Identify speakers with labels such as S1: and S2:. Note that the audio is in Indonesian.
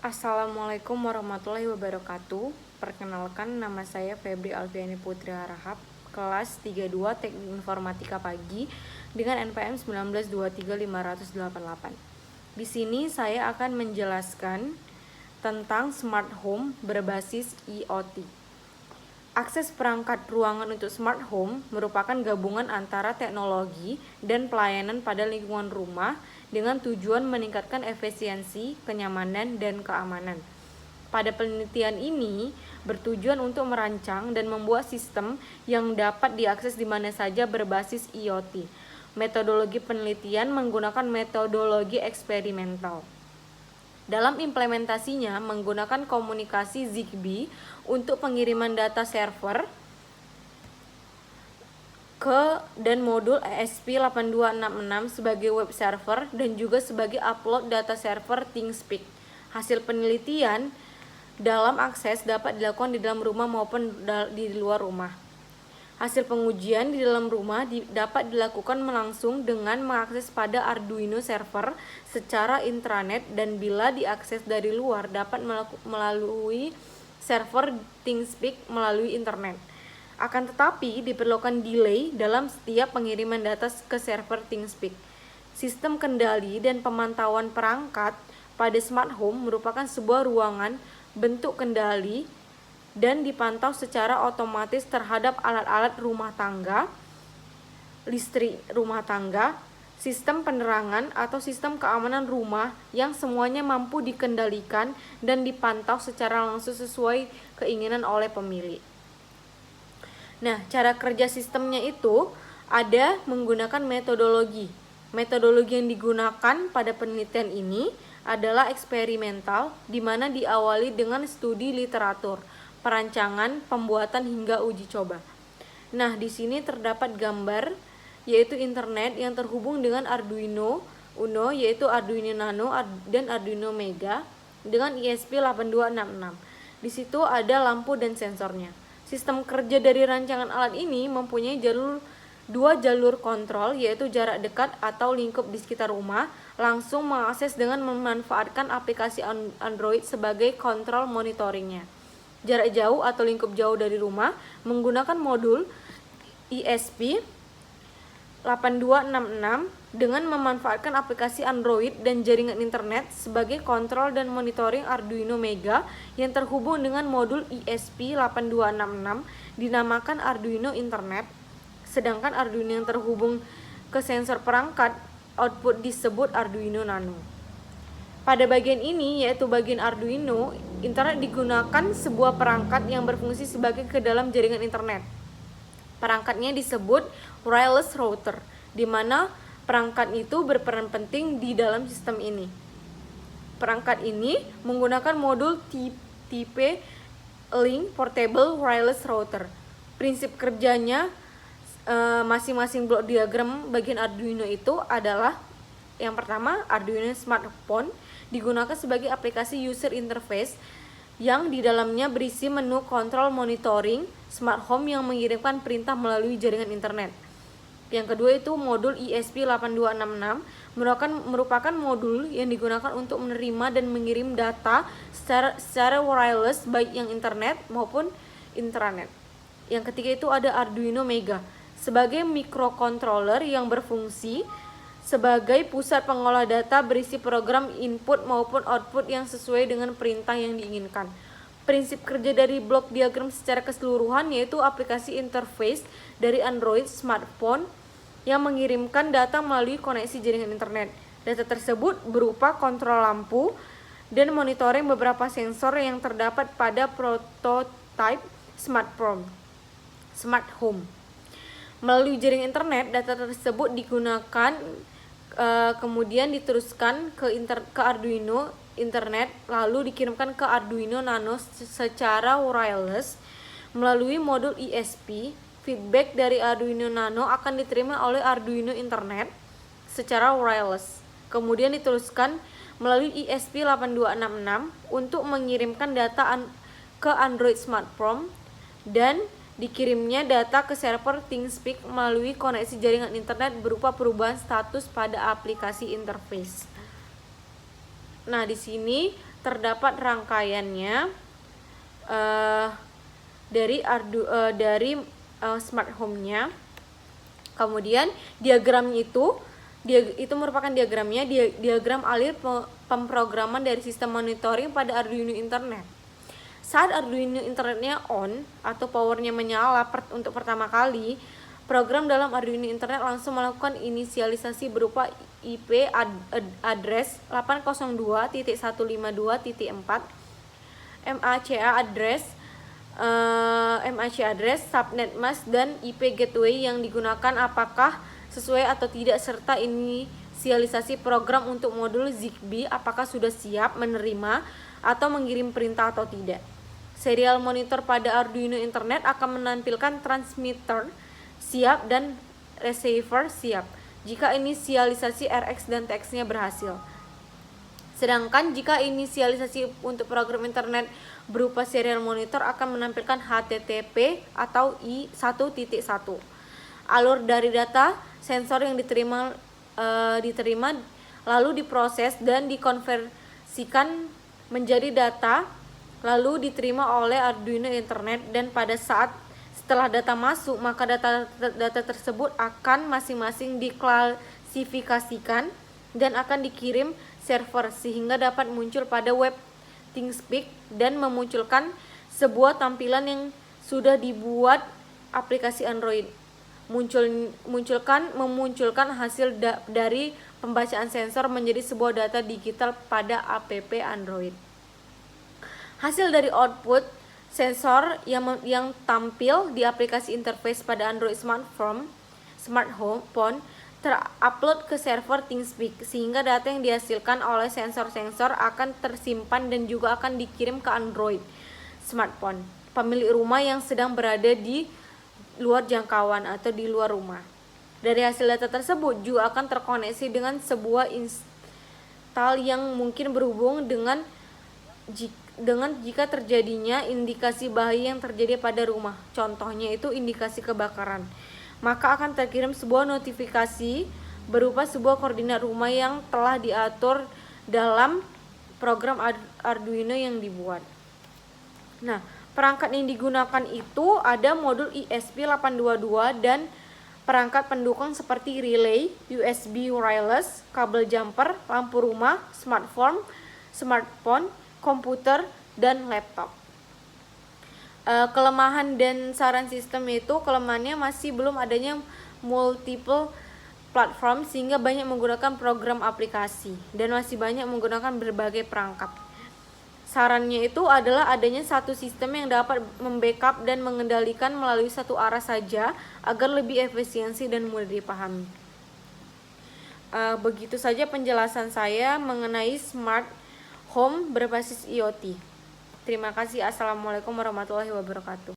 S1: Assalamualaikum warahmatullahi wabarakatuh. Perkenalkan, nama saya Febri Alfiani Putri Harahap, kelas 32 Teknik Informatika Pagi dengan NPM 1923588. Di sini saya akan menjelaskan tentang smart home berbasis IoT. Akses perangkat ruangan untuk smart home merupakan gabungan antara teknologi dan pelayanan pada lingkungan rumah dengan tujuan meningkatkan efisiensi, kenyamanan, dan keamanan. Pada penelitian ini bertujuan untuk merancang dan membuat sistem yang dapat diakses di mana saja berbasis IoT. Metodologi penelitian menggunakan metodologi eksperimental. Dalam implementasinya menggunakan komunikasi Zigbee untuk pengiriman data server ke dan modul ESP8266 sebagai web server dan juga sebagai upload data server ThingSpeak. Hasil penelitian dalam akses dapat dilakukan di dalam rumah maupun di luar rumah. Hasil pengujian di dalam rumah dapat dilakukan langsung dengan mengakses pada Arduino server secara intranet, dan bila diakses dari luar dapat melalui server ThingSpeak melalui internet. Akan tetapi diperlukan delay dalam setiap pengiriman data ke server ThingSpeak. Sistem kendali dan pemantauan perangkat pada smart home merupakan sebuah ruangan bentuk kendali dan dipantau secara otomatis terhadap alat-alat rumah tangga, listrik rumah tangga, sistem penerangan atau sistem keamanan rumah yang semuanya mampu dikendalikan dan dipantau secara langsung sesuai keinginan oleh pemilik. Nah, cara kerja sistemnya itu ada menggunakan metodologi. Metodologi yang digunakan pada penelitian ini adalah eksperimental, di mana diawali dengan studi literatur, perancangan, pembuatan hingga uji coba. Nah, di sini terdapat gambar yaitu internet yang terhubung dengan Arduino Uno yaitu Arduino Nano dan Arduino Mega dengan ESP8266. Di situ ada lampu dan sensornya. Sistem kerja dari rancangan alat ini mempunyai dua jalur kontrol, yaitu jarak dekat atau lingkup di sekitar rumah, langsung mengakses dengan memanfaatkan aplikasi Android sebagai kontrol monitoringnya. Jarak jauh atau lingkup jauh dari rumah menggunakan modul ESP8266 dengan memanfaatkan aplikasi Android dan jaringan internet sebagai kontrol dan monitoring Arduino Mega yang terhubung dengan modul ESP8266 dinamakan Arduino Internet, sedangkan Arduino yang terhubung ke sensor perangkat output disebut Arduino Nano. Pada bagian ini, yaitu bagian Arduino, internet digunakan sebuah perangkat yang berfungsi sebagai ke dalam jaringan internet. Perangkatnya disebut wireless router, di mana perangkat itu berperan penting di dalam sistem ini. Perangkat ini menggunakan modul tipe Link Portable Wireless Router. Prinsip kerjanya masing-masing blok diagram bagian Arduino itu adalah: yang pertama, Arduino Smartphone digunakan sebagai aplikasi user interface yang di dalamnya berisi menu kontrol monitoring smart home yang mengirimkan perintah melalui jaringan internet. Yang kedua itu modul ESP8266 merupakan modul yang digunakan untuk menerima dan mengirim data secara wireless baik yang internet maupun intranet. Yang ketiga itu ada Arduino Mega sebagai microcontroller yang berfungsi sebagai pusat pengolah data berisi program input maupun output yang sesuai dengan perintah yang diinginkan. Prinsip kerja dari blok diagram secara keseluruhan yaitu aplikasi interface dari Android smartphone yang mengirimkan data melalui koneksi jaringan internet. Data tersebut berupa kontrol lampu dan monitoring beberapa sensor yang terdapat pada prototype smart home. Melalui jaringan internet, data tersebut digunakan kemudian diteruskan ke Arduino internet, lalu dikirimkan ke Arduino Nano secara wireless melalui modul ESP. Feedback dari Arduino Nano akan diterima oleh Arduino internet secara wireless, kemudian diteruskan melalui ESP8266 untuk mengirimkan data ke Android smartphone, dan dikirimnya data ke server ThingSpeak melalui koneksi jaringan internet berupa perubahan status pada aplikasi interface. Nah, di sini terdapat rangkaiannya dari smart home-nya. Kemudian diagramnya itu merupakan diagram alur pemrograman dari sistem monitoring pada Arduino Internet. Saat Arduino Internetnya on atau powernya menyala untuk pertama kali, program dalam Arduino Internet langsung melakukan inisialisasi berupa IP address 802.152.4, MAC address, subnet mask, dan IP gateway yang digunakan apakah sesuai atau tidak, serta inisialisasi program untuk modul ZigBee apakah sudah siap menerima atau mengirim perintah atau tidak. Serial monitor pada Arduino Internet akan menampilkan transmitter siap dan receiver siap jika inisialisasi RX dan TX-nya berhasil. Sedangkan jika inisialisasi untuk program internet berupa serial monitor akan menampilkan HTTP atau I1.1. Alur dari data sensor yang diterima lalu diproses dan dikonversikan menjadi data lalu diterima oleh Arduino Internet, dan pada saat setelah data masuk maka data tersebut akan masing-masing diklasifikasikan dan akan dikirim server sehingga dapat muncul pada web ThingSpeak dan memunculkan sebuah tampilan yang sudah dibuat aplikasi Android. Memunculkan hasil dari pembacaan sensor menjadi sebuah data digital pada app Android. Hasil dari output sensor yang tampil di aplikasi interface pada Android smartphone terupload ke server ThingSpeak sehingga data yang dihasilkan oleh sensor-sensor akan tersimpan dan juga akan dikirim ke Android smartphone pemilik rumah yang sedang berada di luar jangkauan atau di luar rumah. Dari hasil data tersebut juga akan terkoneksi dengan sebuah install yang mungkin berhubung dengan jika terjadinya indikasi bahaya yang terjadi pada rumah, contohnya itu indikasi kebakaran, maka akan terkirim sebuah notifikasi berupa sebuah koordinat rumah yang telah diatur dalam program Arduino yang dibuat. Nah, perangkat yang digunakan itu ada modul ESP8222 dan perangkat pendukung seperti relay, USB wireless, kabel jumper, lampu rumah, smartphone, komputer, dan laptop. Kelemahan dan saran sistem itu, kelemahannya masih belum adanya multiple platform sehingga banyak menggunakan program aplikasi dan masih banyak menggunakan berbagai perangkat. Sarannya itu adalah adanya satu sistem yang dapat membackup dan mengendalikan melalui satu arah saja agar lebih efisiensi dan mudah dipahami. Begitu saja penjelasan saya mengenai smart home berbasis IoT. Terima kasih. Assalamualaikum warahmatullahi wabarakatuh.